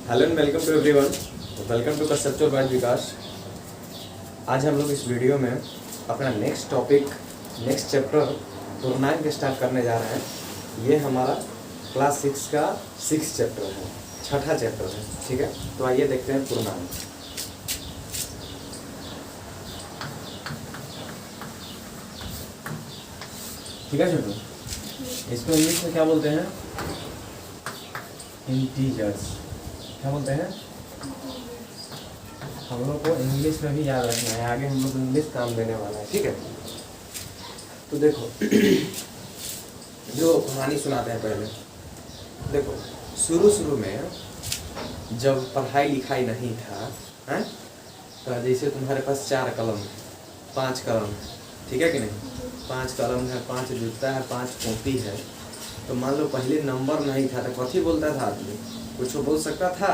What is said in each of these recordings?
Hello and welcome to everyone, welcome to conceptual by Vikas. आज हम लोग इस वीडियो में अपना नेक्स्ट टॉपिक, नेक्स्ट चैप्टर पूर्णांक स्टार्ट करने जा रहे हैं। ये हमारा क्लास 6 का 6 चैप्टर है, छठा चैप्टर है। ठीक है, तो आइए देखते हैं पूर्णांक। ठीक है छोटू, इसको इंग्लिश में क्या बोलते हैं? इंटीजर्स। क्या बोलते हैं? हम लोग को इंग्लिश में भी याद रखना है, आगे हम लोग इंग्लिश काम देने वाला है। ठीक है, तो देखो जो कहानी सुनाते हैं पहले। देखो शुरू में जब पढ़ाई लिखाई नहीं था, हैं, तो जैसे तुम्हारे पास 4 कलम है, 5 कलम है, ठीक है कि नहीं? 5 कलम है, 5 जूता है, 5 कॉपी है। तो मान लो पहले नंबर नहीं था तो कथी बोलता था आदमी? कुछ बोल सकता था?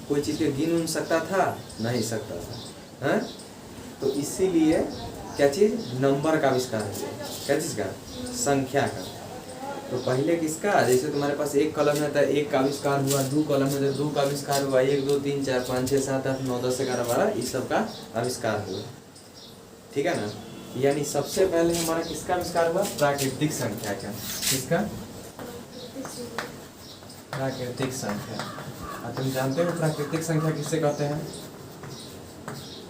कोई चीज़ के गिन उन सकता था? नहीं सकता था, हैं? तो इसीलिए क्या चीज़? नंबर का आविष्कार हुआ। क्या चीज़ का? संख्या का। तो पहले किसका? जैसे तुम्हारे पास 1 कलम है तो 1 का आविष्कार हुआ, 2 कलम है तो 2 का आविष्कार हुआ, 1 2 3 4 5 6 7 8 9 10 11 12 इस सब का आविष्कार हुआ। ठीक है ना? यानी सबसे पहले हमारा किसका आविष्कार हुआ? प्राकृतिक संख्या का। किसका? प्राकृतिक संख्या। तुम जानते हो प्राकृतिक संख्या किससे कहते हैं?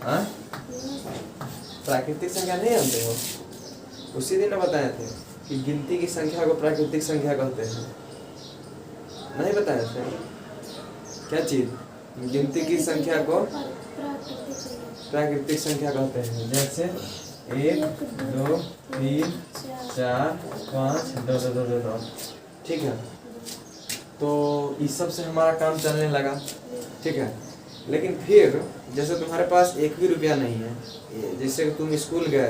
हाँ, प्राकृतिक संख्या नहीं जानते हो? उसी दिन बताए थे कि गिनती की संख्या को प्राकृतिक संख्या कहते हैं। नहीं बताए थे? क्या चीज? गिनती की संख्या को प्राकृतिक संख्या कहते हैं। जैसे 1 2 3 4 5 2 2 2 2 2। ठीक है, तो इस सब से हमारा काम चलने लगा। ठीक है, लेकिन फिर जैसे तुम्हारे पास 1 भी रुपया नहीं है, जैसे तुम स्कूल गए,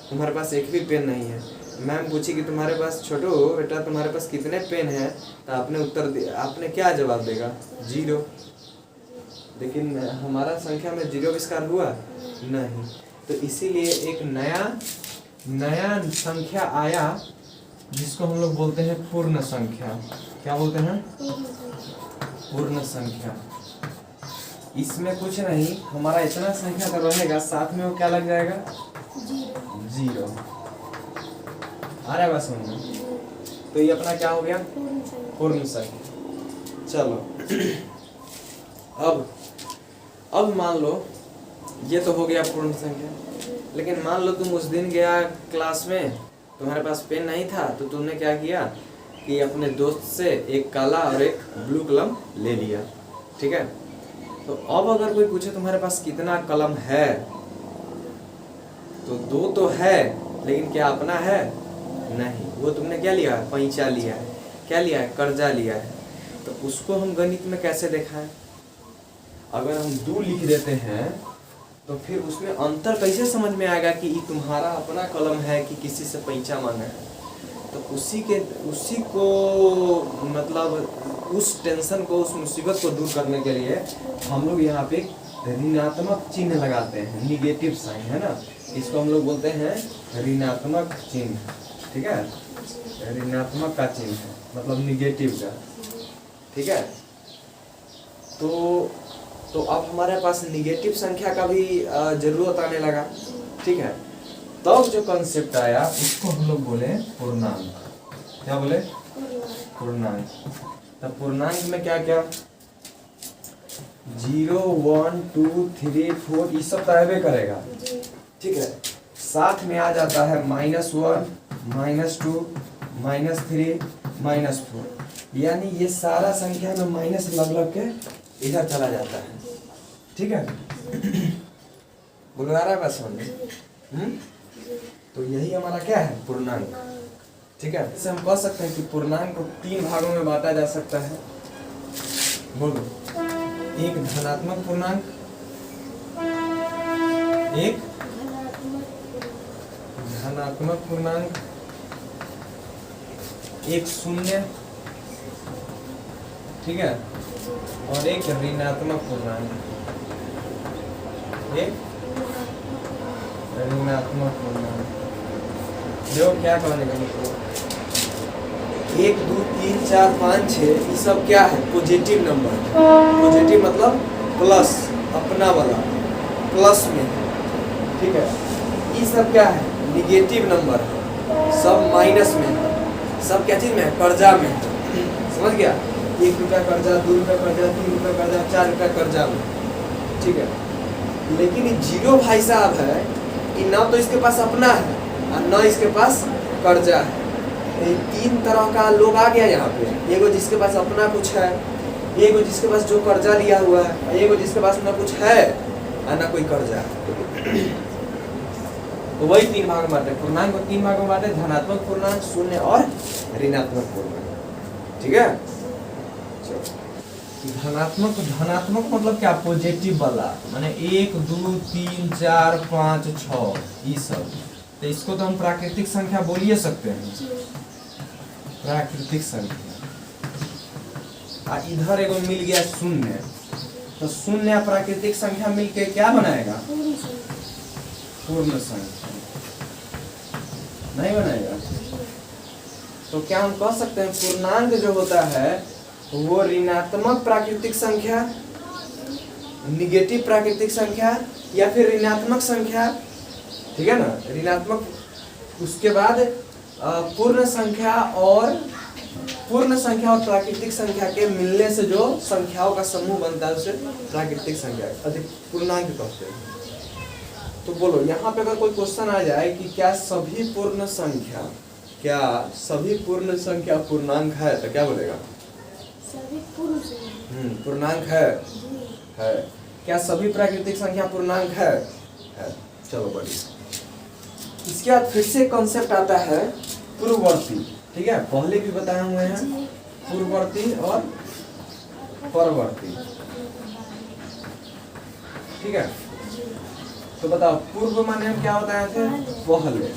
तुम्हारे पास 1 भी पेन नहीं है, मैम पूछी कि तुम्हारे पास, छोटू बेटा तुम्हारे पास कितने पेन है? तो आपने उत्तर दिया, आपने क्या जवाब देगा? 0। लेकिन हमारा संख्या में 0 आविष्कार हुआ नहीं। तो इसीलिए एक नया संख्या आया जिसको हम लोग बोलते हैं पूर्ण संख्या। क्या बोलते हैं? पूर्ण संख्या। इसमें कुछ नहीं, हमारा इतना संख्या तो रहेगा, साथ में वो क्या लग जाएगा? 0। आ रहा है बात समझ में? तो ये अपना क्या हो गया? पूर्ण संख्या। चलो अब मान लो ये तो हो गया पूर्ण संख्या। लेकिन मान लो तुम उस दिन गया क्लास में, तुम्हारे पास पेन नहीं था, तो तुमने क्या किया कि अपने दोस्त से एक काला और एक ब्लू कलम ले लिया। ठीक है, तो अब अगर कोई पूछे तुम्हारे पास कितना कलम है, तो 2 तो है, लेकिन क्या अपना है? नहीं। वो तुमने क्या लिया? पैंचा लिया है। क्या लिया है? कर्जा लिया है। तो उसको हम गणित में कैसे दिखाएं? अगर हम 2 लिख देते हैं तो फिर उसमें अंतर कैसे समझ में आएगा कि ये तुम्हारा अपना कलम है कि किसी से पैंचा मांगा है? तो उसी को मतलब उस टेंशन को, उस मुसीबत को दूर करने के लिए हम लोग यहाँ पे ऋणात्मक चिन्ह लगाते हैं, निगेटिव साइन, है ना? इसको हम लोग बोलते हैं ऋणात्मक चिन्ह। ठीक है, ऋणात्मक का चिन्ह मतलब निगेटिव का। ठीक है, तो अब हमारे पास निगेटिव संख्या का भी जरूरत आने लगा। ठीक है, तब जो कंसेप्ट आया उसको हम लोग बोले पूर्णांक। क्या बोले? पूर्णांक। तब पूर्णांक में क्या क्या? 0 1 2 3 4 ये सब तो आवे करेगा। ठीक है, साथ में आ जाता है -1 -2 -3 -4। यानी ये सारा संख्या में माइनस लग के इधर चला जाता है। ठीक है, बोलो आ रहा है बस समझ? तो यही हमारा क्या है? पूर्णांक। ठीक है, इससे हम कह सकते हैं कि पूर्णांक को 3 भागों में बांटा जा सकता है। बोलो, एक धनात्मक पूर्णांक, एक धनात्मक पूर्णांक, एक शून्य, ठीक है, और एक ऋणात्मक पूर्णांक। एक ऋणात्मक पूर्णांक। जो क्या कहने का मतलब? 1 2 3 4 5 6 ये सब क्या है? Positive number. पॉजिटिव मतलब प्लस, अपना वाला प्लस में, ठीक है। ये सब क्या है? निगेटिव नंबर, सब माइनस में, सब क्या चीज में है? कर्जा में, समझ गया? 1 रुपया कर्जा, 2 रुपया कर्जा, 3 रुपया कर्जा, 4 रुपया कर्जा में, ठीक है। लेकिन ये जीरो भाई साहब है, ये ना तो इसके पास अपना है और ना इसके पास कर्जा है। ये 3 तरह का लोग आ गया यहाँ पे। एगो जिसके पास अपना कुछ है, एगो जिसके पास जो कर्जा लिया हुआ है, एगो जिसके पास ना कुछ है और ना कोई कर्जा है। तो वही 3 भाग में बांटे, पूर्णांक को 3 भाग में बांटे, धनात्मक पूर्णांक, शून्य और ऋणात्मक पूर्णांक, ठीक है। धनात्मक, धनात्मक मतलब क्या? पॉजिटिव वाला, माने 1 2 3 4 5 6 ये सब। तो इसको तो हम प्राकृतिक संख्या बोल ही सकते हैं, प्राकृतिक संख्या। इधर एगो मिल गया शून्य, तो शून्य प्राकृतिक संख्या मिलके क्या बनाएगा? पूर्ण संख्या नहीं बनाएगा। तो क्या हम कह सकते हैं पूर्णांक जो होता है वो ऋणात्मक प्राकृतिक संख्या, निगेटिव प्राकृतिक संख्या या फिर ऋणात्मक संख्या, ठीक है ना? ऋणात्मक, उसके बाद पूर्ण संख्या और प्राकृतिक संख्या के मिलने से जो संख्याओं का समूह बनता है उसे प्राकृतिक संख्या, अधिक पूर्णांक कहते हैं। तो बोलो यहाँ पे अगर कोई क्वेश्चन आ जाए कि क्या सभी पूर्ण संख्या पूर्णांक है, तो क्या बोलेगा? सभी पूर्ण संख्या पूर्णांक है। क्या सभी प्राकृतिक संख्या पूर्णांक है? चलो बढ़िया। इसके बाद फिर से कॉन्सेप्ट आता है पूर्ववर्ती, ठीक है। पहले भी बताए हुए हैं पूर्ववर्ती और परवर्ती, ठीक है। तो बताओ पूर्व माने हम क्या बताए थे? पहले।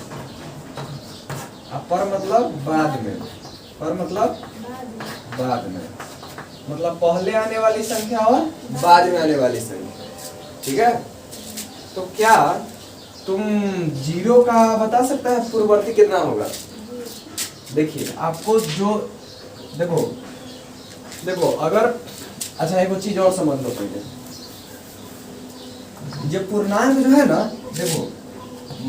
अब पर मतलब बाद में, पर मतलब बाद में, मतलब पहले आने वाली संख्या और बाद में आने वाली संख्या, ठीक है। तो क्या तुम 0 का बता सकता है पूर्ववर्ती कितना होगा? देखिए आपको जो देखो अगर, अच्छा एक चीज और समझ लो पहले, ये पूर्णांक जो है ना, देखो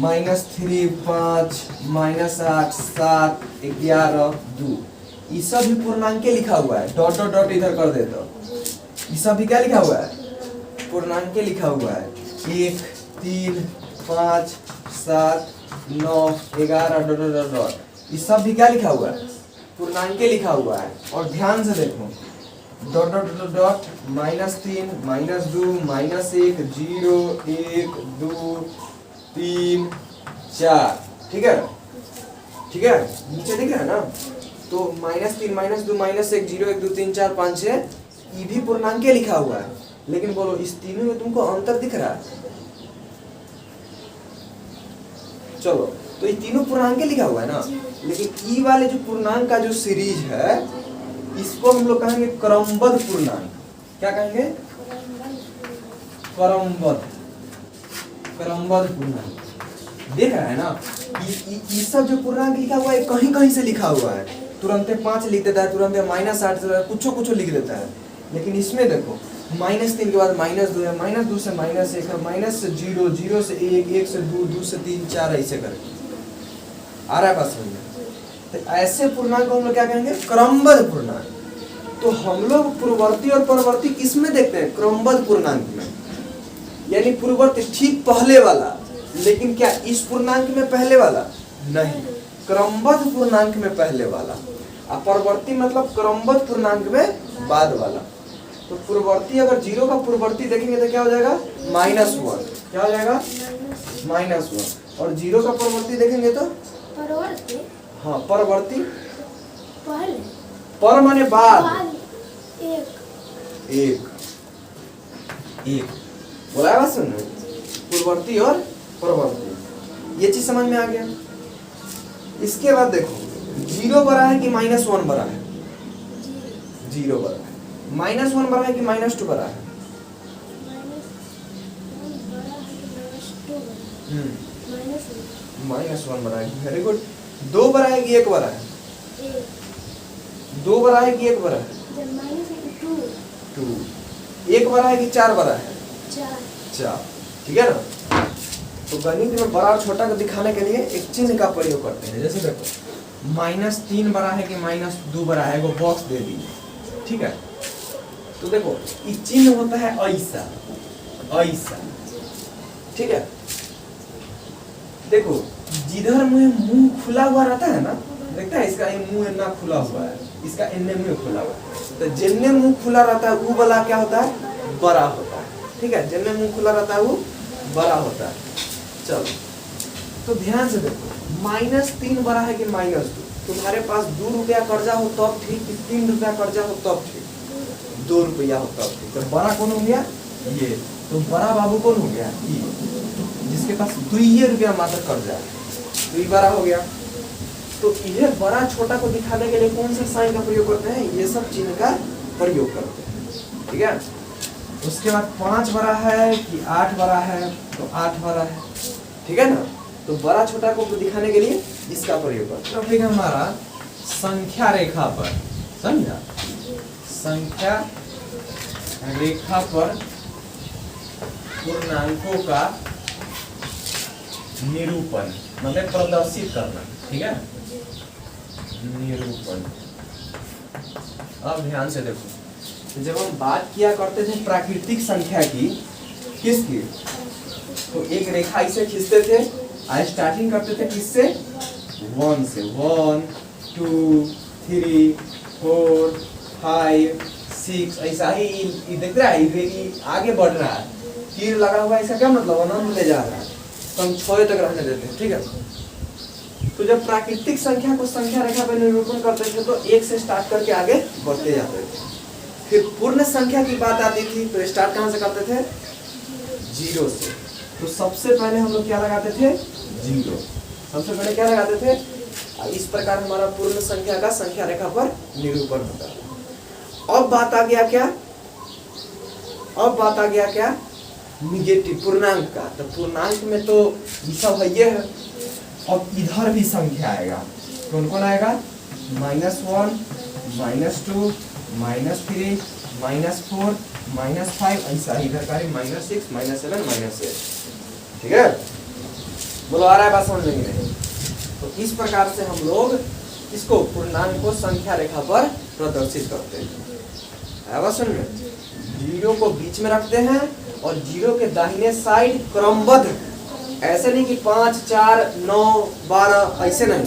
-3 5 -8 7 11 2 ये सब भी पूर्णांक के लिखा हुआ है। डॉट डॉट डॉट इधर कर देता, ये सब भी क्या लिखा हुआ है? पूर्णांक के लिखा हुआ है। 1 3 5 7 9 11 डॉट डॉट डॉट, ये सब भी क्या लिखा हुआ है? पूर्णांक के लिखा हुआ है। और ध्यान से देखो, डॉट डॉट डॉट डॉट -3 -2 -1 0 1 2 3 4, ठीक है, ठीक है। नीचे दिख रहा है ना? तो -3 -2 -1 0 1 2 3 4 5 6 ये भी पूर्णांक के लिखा हुआ है। लेकिन बोलो इस तीनों में तुमको अंतर दिख रहा है? चलो, तो ये तीनों पूर्णांक के लिखा हुआ है ना, लेकिन ई वाले जो पूर्णांक का जो सीरीज है इसको हम लोग कहेंगे क्रमबद्ध पूर्णांक। क्या कहेंगे? क्रमबद्ध पूर्णांक। देख रहा है ना, ये सब जो पूर्णांक लिखा हुआ है कहीं कहीं से लिखा हुआ है। तुरंत 5 लिख देता है, तुरंत -8 कुछ लिख देता है। लेकिन इसमें देखो -3 के बाद -2 है, -2 से -1 है, -0 0 से 1 1 से 2 2 से 3 4 ऐसे करके आ रहा है पास में। तो ऐसे पूर्णांक को हम लोग क्या कहेंगे? क्रमबद्ध पूर्णांक। तो हम लोग पूर्ववर्ती और परवर्ती किस में देखते हैं? क्रमबद्ध पूर्णांक में, यानी पूर्ववर्ती ठीक पहले वाला। लेकिन क्या इस पूर्णांक में पहले वाला? नहीं, क्रमबद्ध पूर्णांक में पहले वाला। और परवर्ती मतलब क्रमबद्ध पूर्णांक में बाद वाला। तो पूर्ववर्ती अगर 0 का पूर्ववर्ती देखेंगे तो क्या हो जाएगा? -1। क्या हो जाएगा? -1। और 0 का परवर्ती देखेंगे तो परवर्ती, हाँ परवर्ती, पहले, पर माने बाद, एक बोला है सुन, पूर्ववर्ती और परवर्ती, ये चीज समझ में आ गया। इसके बाद देखो 0 बड़ा है कि -1 बड़ा है? 0 बड़ा है। -1 बड़ा है कि -2 बड़ा है? -1 बड़ा है। Very good. 2 बड़ा है कि 1 बड़ा है? 2 बड़ा है कि 1 बड़ा है? जब माइनस 2 2। 1 बड़ा है कि 4 बड़ा है? 4। ठीक है ना। तो गणित में बड़ा और छोटा को दिखाने के लिए एक चिन्ह का प्रयोग करते हैं। जैसे देखो -3 बड़ा है कि -2 बड़ा है, वो बॉक्स दे दी, ठीक है। तो देखो ये चिन्ह होता है ऐसा ऐसा, ठीक है। देखो जिधर मुंह खुला हुआ रहता है ना, देखता है इसका मुंह इतना खुला हुआ है, इसका इन्ने मुंह खुला हुआ है, तो जिन्ने मुंह खुला रहता है वो वाला क्या होता है? बड़ा होता है, ठीक है। जिन्ने मुंह खुला रहता है वो बड़ा होता है। चलो तो ध्यान से देखो, -3 बड़ा है कि -2? तुम्हारे पास 2 रुपया कर्जा हो तब ठीक, 3 रुपया कर्जा हो तब ठीक, 2 रुपया हो तब ठीक। तो बड़ा कौन हो गया? ये। तो बड़ा बाबू कौन हो गया? ये, जिसके पास 2 रुपया मात्र कर्जा है, 2 बड़ा हो गया। तो यह बड़ा छोटा को दिखाने के लिए कौन सा साइन का प्रयोग करते हैं? ये सब चिन्ह का प्रयोग करते हैं, ठीक है। उसके बाद 5 बड़ा है कि 8 बड़ा है? तो 8 बड़ा है, ठीक है ना। तो बड़ा छोटा को दिखाने के लिए इसका प्रयोग करते हैं। तो फिर हमारा संख्या रेखा पर, समझा, संख्या रेखा पर पूर्णांकों का निरूपण मतलब प्रदर्शित करना, ठीक है। निरूपण। अब ध्यान से देखो, तो जब हम बात किया करते थे प्राकृतिक संख्या की, किसकी? तो एक रेखा इसे खींचते थे, आज स्टार्टिंग करते थे किससे? 1 से। 1 2 3 4 5 6, ऐसा ही देख रहा है, ये आगे बढ़ रहा है, तीर लगा हुआ है, इसका क्या मतलब? अनंत ले जा रहा है। तो हम 6 तक रहने देते हैं, ठीक है। तो जब प्राकृतिक संख्या को संख्या रेखा पर निरूपण करते थे तो 1 से स्टार्ट करके आगे बढ़ते जाते थे। फिर पूर्ण संख्या की बात आती थी तो स्टार्ट कहाँ से करते थे? 0 से। तो सबसे पहले हम लोग क्या लगाते थे? 0। सबसे पहले क्या लगाते थे? इस प्रकार हमारा पूर्ण संख्या का संख्या रेखा पर निरूपण होता है। अब बात आ गया क्या? अब बात आ गया क्या? निगेटिव पूर्णांक का। तो पूर्णांक में तो ये सब है, ये है। अब इधर भी संख्या आएगा, कौन कौन आएगा? -1 -2 -3 -4 -5, ऐसा इधर का -6 -7 -8, ठीक है। बोलो आ रहा है बात समझ में नहीं? तो इस प्रकार से हम लोग इसको पूर्णांक को संख्या रेखा पर प्रदर्शित करते हैं। आवाज सुन में 0 को बीच में रखते हैं और 0 के दाहिने साइड क्रमबद्ध, ऐसे नहीं कि 5 4 9 12, ऐसे नहीं,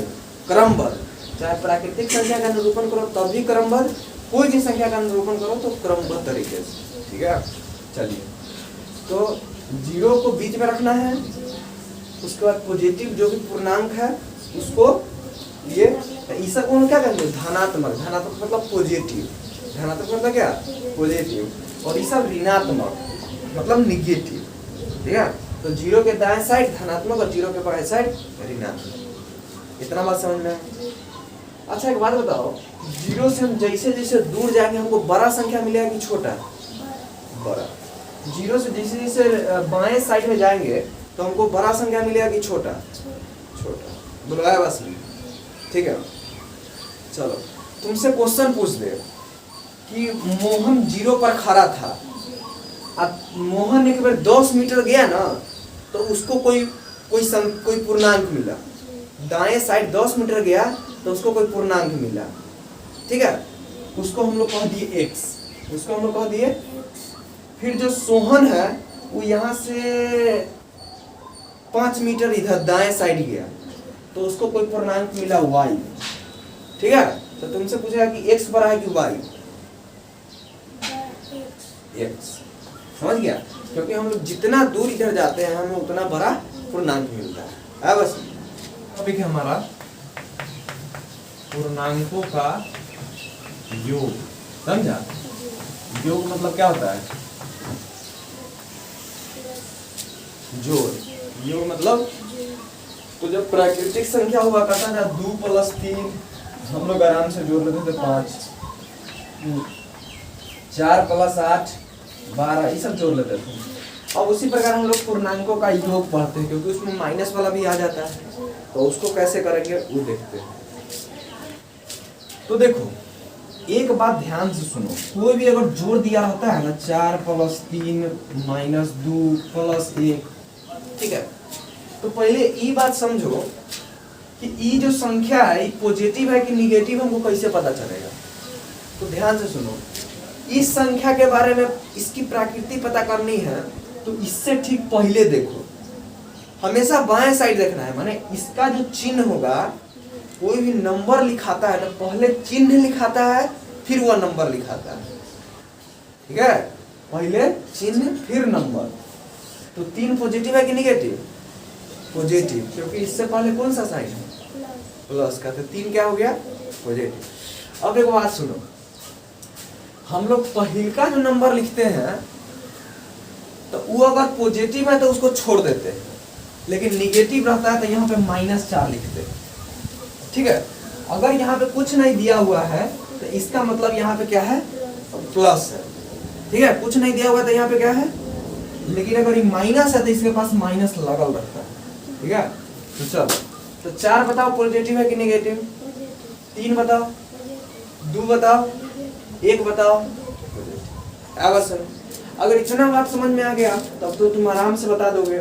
क्रमबद्ध। चाहे प्राकृतिक संख्या का निरूपण करो तब भी क्रमबद्ध, कोई भी संख्या का निरूपण करो तो क्रमबद्ध तरीके से, ठीक है। चलिए, तो 0 को बीच में रखना है, उसके बाद पॉजिटिव जो भी पूर्णांक है उसको ये ऐसा कौन क्या कहेंगे? धनात्मक। धनात्मक मतलब पॉजिटिव, धनात्मक मतलब क्या? पॉजिटिव। और ये सब ऋणात्मक मतलब निगेटिव, ठीक है। तो 0 के दाएं साइड धनात्मक और 0 के बाएं साइड ऋणात्मक। इतना बात समझ में? अच्छा एक बात बताओ, 0 से हम जैसे जैसे दूर जाएंगे हमको बड़ा संख्या मिलेगा कि छोटा? बड़ा। 0 से जैसे जैसे बाएं साइड में जाएंगे तो हमको बड़ा संख्या मिलेगा कि छोटा? छोटा। बुलाया बस, ठीक है। चलो तुमसे क्वेश्चन पूछ दे कि मोहन 0 पर खड़ा था, अब मोहन एक बार 10 मीटर गया ना तो उसको कोई पूर्णांक मिला। दाएं साइड 10 मीटर गया तो उसको कोई पूर्णांक मिला, ठीक है। उसको हम लोग कह दिए x, उसको हम लोग कह दिए। फिर जो सोहन है वो यहाँ से 5 मीटर इधर दाएं साइड गया तो उसको कोई पूर्णांक मिला y, ठीक है। तो तुमसे पूछेगा कि x बड़ा है कि y? x। समझ गया? क्योंकि हम लोग जितना दूर इधर जाते हैं हमें उतना बड़ा पूर्णांक मिलता है। बस अभी हमारा पूर्णांकों का योग, समझा? योग मतलब क्या होता है? जोड़। योग मतलब, तो जब प्राकृतिक संख्या हुआ करता था 2 + 3 हम लोग आराम से जोड़ लेते थे 5, 4 + 8 12, ये सब जोड़ लेते थे। अब उसी प्रकार हम लोग पूर्णांकों का योग पढ़ते हैं क्योंकि उसमें माइनस वाला भी आ जाता है, तो उसको कैसे करेंगे वो देखते हैं। तो देखो एक बात ध्यान से सुनो, कोई भी अगर जोड़ दिया होता है ना 4 + 3 - 2 + 1, ठीक है, तो पहले ये बात समझो कि ये जो संख्या है ये पॉजिटिव है कि निगेटिव, हमको कैसे पता चलेगा। तो ध्यान से सुनो, इस संख्या के बारे में इसकी प्रकृति पता करनी है तो इससे ठीक पहले देखो, हमेशा बाएं साइड देखना है। माने इसका जो चिन्ह होगा, कोई भी नंबर लिखाता है ना, पहले चिन्ह लिखाता है फिर वह नंबर लिखाता है, ठीक है, पहले चिन्ह फिर नंबर। तो 3 पॉजिटिव है कि निगेटिव? पॉजिटिव, क्योंकि इससे पहले कौन सा साइन है? प्लस का, तो 3 क्या हो गया? पॉजिटिव। अब एक बात सुनो, हम लोग पहले का जो नंबर लिखते हैं तो वो अगर पॉजिटिव है तो उसको छोड़ देते हैं, लेकिन निगेटिव रहता है तो यहाँ पे -4 लिखते हैं, ठीक है। अगर यहाँ पे कुछ नहीं दिया हुआ है तो इसका मतलब यहाँ पे क्या है? प्लस है, ठीक है। कुछ नहीं दिया हुआ है तो यहाँ पे क्या है? लेकिन अगर ये माइनस है तो इसके पास माइनस लगल रहता है, ठीक है। तो चलो, तो 4 बताओ पॉजिटिव है कि निगेटिव? 3 बताओ, 2 बताओ, 1 बताओ। अगर इतना बात समझ में आ गया तब तो तुम आराम से बता दोगे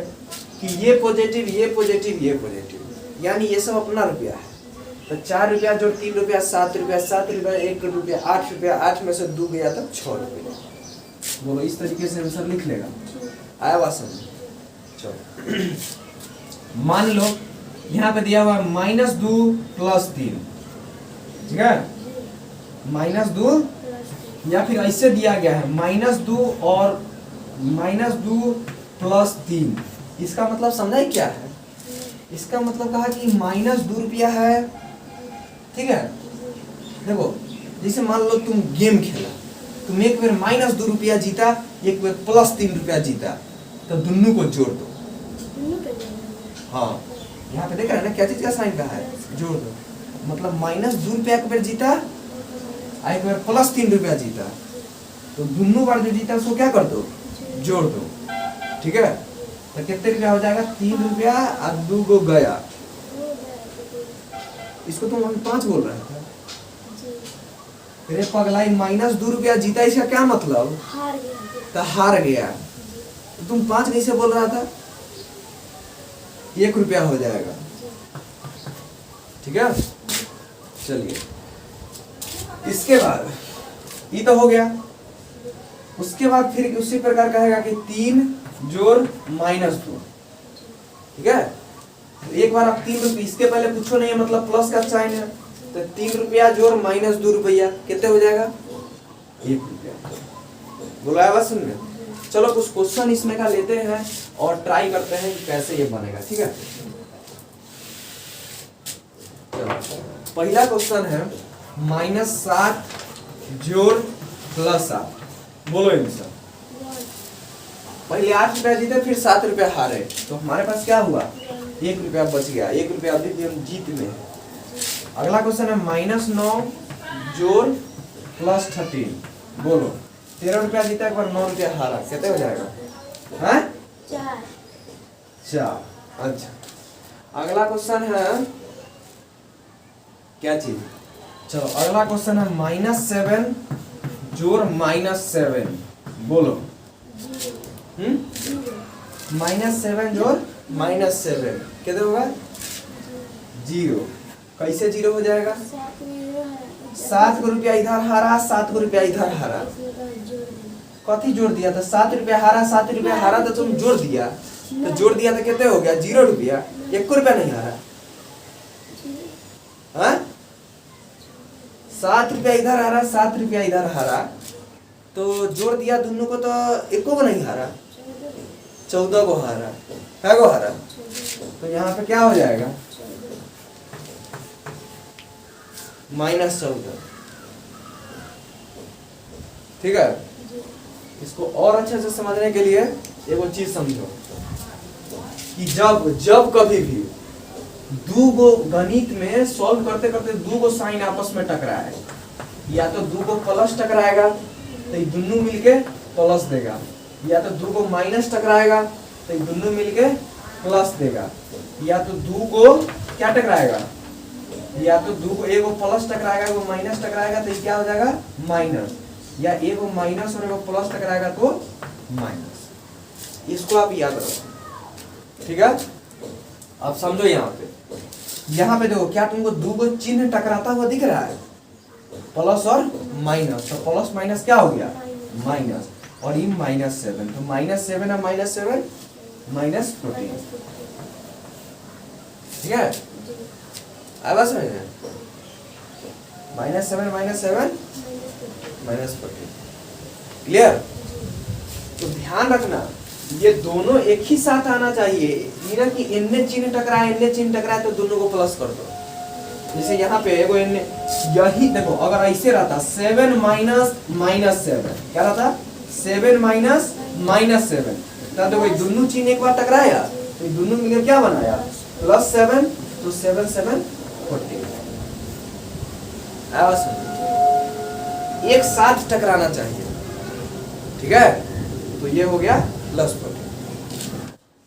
कि ये पॉजिटिव, ये पॉजिटिव, ये पॉजिटिव, यानी ये सब अपना रुपया है। तो 4 रुपया जोड़ 3 रुपया 7 रुपया, 7 रुपया 1 रुपया 8 रुपया, 8 में से 2 गया तो 6 रुपया। बोलो, इस तरीके से आंसर लिख लेगा। आया बात समझ? चलो मान लो यहाँ पे दिया हुआ -2 + 3, ठीक है, -2, या फिर ऐसे दिया गया है -2 और -2 + 3। इसका मतलब समझा ही क्या है? इसका मतलब कहा कि -2 रुपया है, ठीक है। देखो, जैसे मान लो तुम गेम खेला, तुम एक बार -2 रुपया जीता, एक बार +3 रुपया जीता, तो दोनों को जोड़ दो। हाँ, यहाँ पे देख रहे हैं ना क्या चीज का साइन का है? जोड़ दो। मतलब -2 रुपया एक बार जीता, एक बार +3 रुपया जीता, तो दोनों बार जो जीता उसको क्या कर दो? जोड़ दो, ठीक है। तो कितने रुपया हो जाएगा? 3 रुपया और 2 को गया। इसको तुम 5 बोल रहे थे। फिर पगलाई -2 रुपया जीता, इसका क्या मतलब? हार गया। तो हार गया। तो तुम 5 कैसे बोल रहा था? 1 रुपया हो जाएगा, ठीक है। चलिए, इसके बाद ये तो हो गया। उसके बाद फिर उसी प्रकार कहेगा कि 3 जोड़ -2, ठीक है। एक बार आप 3 रुपये, इसके पहले पूछो नहीं है, मतलब प्लस का साइन है, तो 3 रुपया जोड़ -2 रुपया कितने हो जाएगा? 1 रुपया। बोला बात सुन में? चलो कुछ क्वेश्चन इसमें का लेते हैं और ट्राई करते हैं कि कैसे ये बनेगा, ठीक है। चलो, पहला क्वेश्चन है -7 जोड़ +7। बोलो इनसे। पहले 8 रुपया जीते, फिर 7 रुपया हारे, तो हमारे पास क्या हुआ? 1 रुपया बच गया। 1 रुपया अभी भी हम जीत में है। अगला क्वेश्चन है -9 जोड़ +13। बोलो, 13 रुपया जीता, एक बार 9 रुपया हारा, कितने हो जाएगा? हैं? 4। अच्छा, अगला क्वेश्चन है क्या चीज? चलो, अगला क्वेश्चन है -7 जोड़ -7। बोलो, -7 जोड़ -7 कितने होगा? 0। कैसे 0 हो जाएगा? 7 को रुपया इधर हारा, 7 को रुपया इधर हारा, कथी जोड़ दिया था? 7 रुपया हारा, 7 रुपया हारा तो तुम जोड़ दिया, तो जोड़ दिया तो कितने हो गया? 0 रुपया। 1 रुपया नहीं हारा, हाँ? 7 रुपया इधर हारा, 7 रुपया इधर हारा, तो जोड़ दिया दोनों को, तो 1 को नहीं हारा, 14 को हारा। क्या को हारा? तो यहाँ पे क्या हो जाएगा? -14, ठीक है। इसको और अच्छे से समझने के लिए एगो चीज समझो कि जब कभी भी दो गो गणित में सॉल्व करते करते 2 गो साइन आपस में टकराए, या तो 2 को प्लस टकराएगा तो ये दोनों मिलके प्लस देगा, या तो 2 को माइनस टकराएगा तो ये दोनों मिलके प्लस देगा, या तो 2 को क्या टकराएगा? या तो दो को एगो प्लस टकराएगा एगो माइनस टकराएगा तो ये क्या हो जाएगा माइनस, या एगो माइनस और एगो प्लस टकराएगा तो माइनस। इसको आप याद रखो, ठीक है। अब समझो यहाँ पे देखो क्या तुमको दो को चिन्ह टकराता हुआ दिख रहा है, प्लस और माइनस, तो प्लस माइनस क्या हो गया माइनस, और ये -7, तो -7 है -7 -14, ठीक है। अब समझ में -7 -7 -14, क्लियर। तो ध्यान रखना ये दोनों एक ही साथ आना चाहिए, ये ना कि इनने चिन्ह टकराए इनने चिन्ह टकराए तो दोनों को प्लस कर दो। जैसे यहाँ पे एगो इनने यही देखो, अगर ऐसे रहता 7 -7 क्या रहता 7 -7, तब देखो ये दोनों चिन्ह एक बार टकराया तो दोनों मिलकर क्या बनाया +7, तो 7 7 14। एक साथ टकराना चाहिए, ठीक है। तो ये हो गया +14।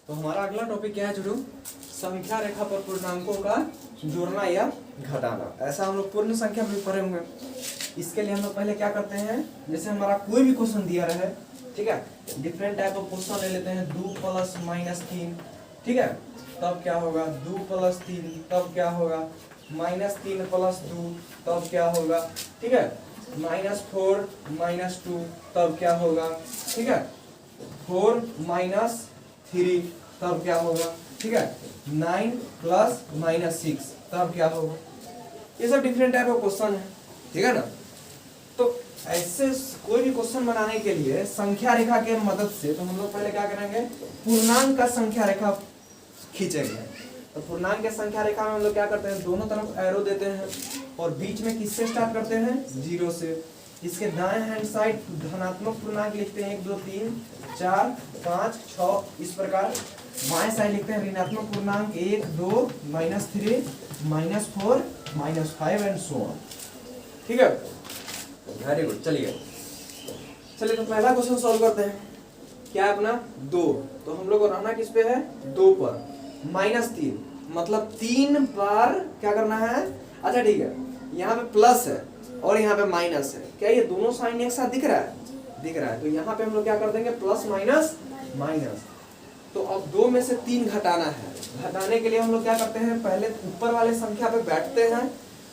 तो हमारा अगला टॉपिक क्या है छोटू, संख्या रेखा पर पूर्णांकों का जोड़ना या घटाना। ऐसा हम लोग पूर्ण संख्या में पढ़े होंगे। इसके लिए हम लोग पहले क्या करते हैं, जैसे हमारा कोई भी क्वेश्चन दिया रहे, ठीक है, डिफरेंट टाइप ऑफ क्वेश्चन ले लेते हैं, 2 + -3, ठीक है, तब क्या होगा 2 + 3, तब क्या होगा -3 + 2, तब क्या होगा, ठीक है, -4 - 2, तब क्या होगा, ठीक है, 4 - 3, तब क्या होगा, ठीक है, 9 + -6, तब क्या होगा। ये सब डिफरेंट टाइप ऑफ क्वेश्चन है, ठीक है ना। तो ऐसे कोई भी क्वेश्चन बनाने के लिए संख्या रेखा के मदद से तो हम लोग पहले क्या करेंगे, पूर्णांक का संख्या रेखा खींचेंगे। तो पूर्णांक के संख्या रेखा में हम लोग क्या करते हैं, दोनों तरफ एरो देते हैं और बीच में किससे स्टार्ट करते हैं 0 से। इसके दाएं हैंड साइड धनात्मक पूर्णांक लिखते हैं 1 2 3 4 5 6, इस प्रकार। बाएं साइड लिखते हैं ऋणात्मक पूर्णांक 1 2 -3 -4 -5 एंड सो ऑन, ठीक है। Very good. चलिए तो पहला क्वेश्चन सॉल्व करते हैं। क्या है अपना 2, तो हम लोग को रहना किस पे है 2 पर, -3 मतलब 3 बार क्या करना है। अच्छा ठीक है, यहाँ पे प्लस है और यहाँ पे माइनस है, क्या ये दोनों साइन एक साथ दिख रहा है, तो यहाँ पे हम लोग क्या कर देंगे प्लस माइनस माइनस। तो अब 2 में से 3 घटाना है, घटाने के लिए हम लोग क्या करते हैं, पहले ऊपर वाले संख्या पे बैठते हैं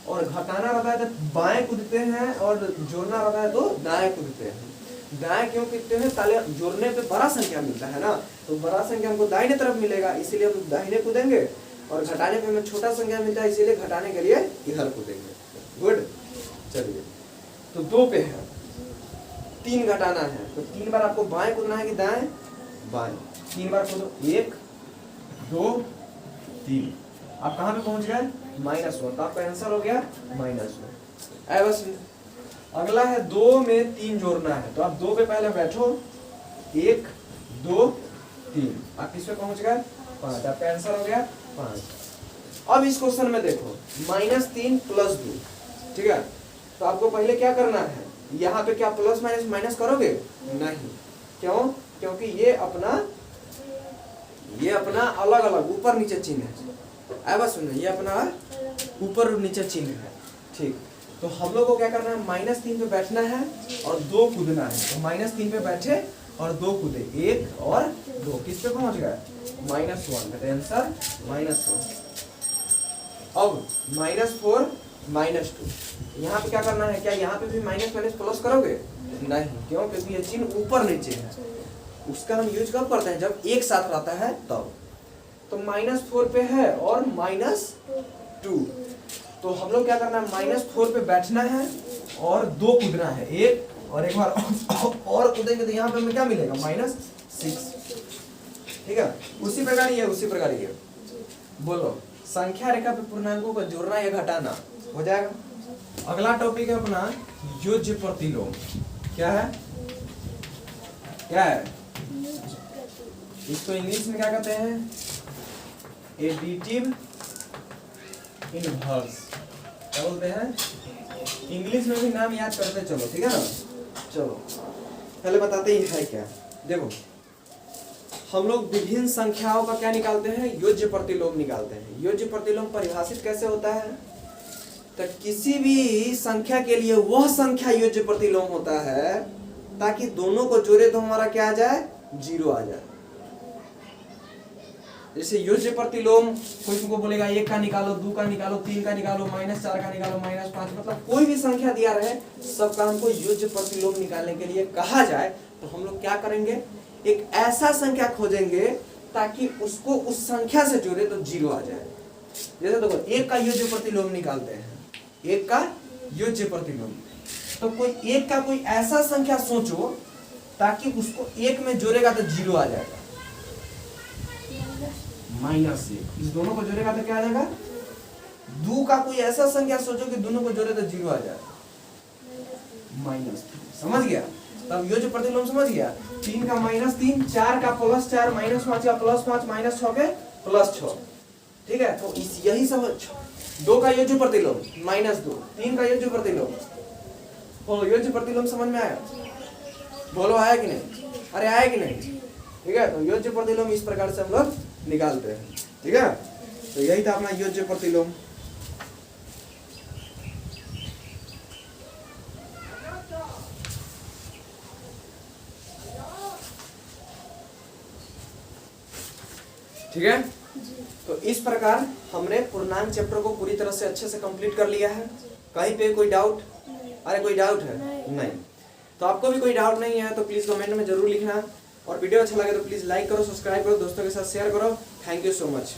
और घटाना रहता है तो बाएं कूदते हैं और जोड़ना रहता है तो दाएं कूदते हैं। दाएं क्यों कूदते हैं, ताले जोड़ने पे बड़ा संख्या मिलता है ना, तो बड़ा संख्या हमको दाहिने तरफ मिलेगा इसीलिए हम दाहिने कूदेंगे, और घटाने पे हमें छोटा संख्या मिलता है इसीलिए घटाने के लिए इधर कूदेंगे। गुड। चलिए तो 2 पे है, 3 घटाना है तो 3 बार आपको बाएं कूदना है कि दाएं, बाएं। 3 बार कूदो, 1 2 3, आप कहाँ पे पहुंच गए -1, तो आपका आंसर हो गया -1। बस अगला है 2 में 3 जोड़ना है, तो आप 2 पे पहले बैठो, 1 2 3, आप किस पे पहुंच गए 5, आपका आंसर हो गया 5। अब इस क्वेश्चन में देखो -3 + 2, ठीक है, तो आपको पहले क्या करना है, यहाँ पे क्या प्लस माइनस माइनस करोगे नहीं, क्यों, क्योंकि ये अपना अलग अलग ऊपर नीचे चिन्ह है। बस सुनिए, ये अपना ऊपर और नीचे चिन्ह है, ठीक। तो हम लोग को क्या करना है, -3 पे बैठना है और 2 कूदना है, तो -3 पे बैठे और 2 कूदे, 1 और 2, किस पे पहुंच गए -1, तो आंसर -1। अब -4 -2, यहाँ पे क्या करना है, क्या यहाँ पे भी माइनस माइनस प्लस करोगे नहीं, क्यों, क्योंकि ये चिन्ह ऊपर नीचे है, उसका हम यूज कब करते हैं जब एक साथ रहता है तब। तो -4 पे है और -2, तो हम लोग क्या करना है, -4 पे बैठना है और 2 कूदना है, 1 और एक बार और कूदेंगे तो यहाँ पे हमें क्या मिलेगा -6, ठीक है। उसी प्रकार ये बोलो, संख्या रेखा पे पूर्णांकों को जोड़ना या घटाना हो जाएगा। अगला टॉपिक है अपना योज्य प्रतिलोम। क्या है इसको इंग्लिश में क्या कहते हैं, एडिटिव इनवर्स, क्या बोलते हैं, इंग्लिश में भी नाम याद करते चलो, ठीक है ना। चलो पहले बताते ही है क्या। देखो हम लोग विभिन्न संख्याओं का क्या निकालते हैं, योज्य प्रतिलोम निकालते हैं। योज्य प्रतिलोम परिभाषित कैसे होता है, तो किसी भी संख्या के लिए वह संख्या योज्य प्रतिलोम होता है ताकि दोनों को जोड़े तो हमारा क्या आ जाए, 0 आ जाए। जैसे योज्य प्रतिलोम कोई तुमको बोलेगा 1 का निकालो, 2 का निकालो, 3 का निकालो, -4 का निकालो, -5, मतलब कोई भी संख्या दिया रहे सबका हमको योज्य प्रतिलोम निकालने के लिए कहा जाए तो हम लोग क्या करेंगे, एक ऐसा संख्या खोजेंगे ताकि उसको उस संख्या से जोड़े तो 0 आ जाए। जैसे देखो 1 का योज्य प्रतिलोम निकालते हैं, 1 का योज्य प्रतिलोम, तो कोई 1 का कोई ऐसा संख्या सोचो ताकि उसको 1 में जोड़ेगा तो 0 आ जाएगा, -1। इस दोनों को जोड़ेगा तो क्या आ जाएगा, 2 का कोई ऐसा संख्या सोचो कि दोनों को जोड़े तो 0 आ जाए, -3। समझ गया, तब योज्य प्रतिलोम समझ गया। 3 का -3, 4 का +4, -5 का +5, -6 के +6, ठीक है। तो यही सब 2 का योज्य प्रतिलोम -2, 3 का योज्य प्रतिलोम, बोलो योज्य प्रतिलोम समझ में आया, बोलो आया कि नहीं, अरे आया कि नहीं, ठीक है। तो योज्य प्रतिलोम इस प्रकार से हम लोग निकालते हैं, ठीक है। तो यही था अपना योज्य प्रतिलोम। ठीक है, तो इस प्रकार हमने पूर्णांक चैप्टर को पूरी तरह से अच्छे से कंप्लीट कर लिया है। कहीं पे कोई डाउट, अरे कोई डाउट है नहीं। तो आपको भी कोई डाउट नहीं है तो प्लीज कमेंट में जरूर लिखना, और वीडियो अच्छा लगे तो प्लीज लाइक करो, सब्सक्राइब करो, दोस्तों के साथ शेयर करो। Thank you so much.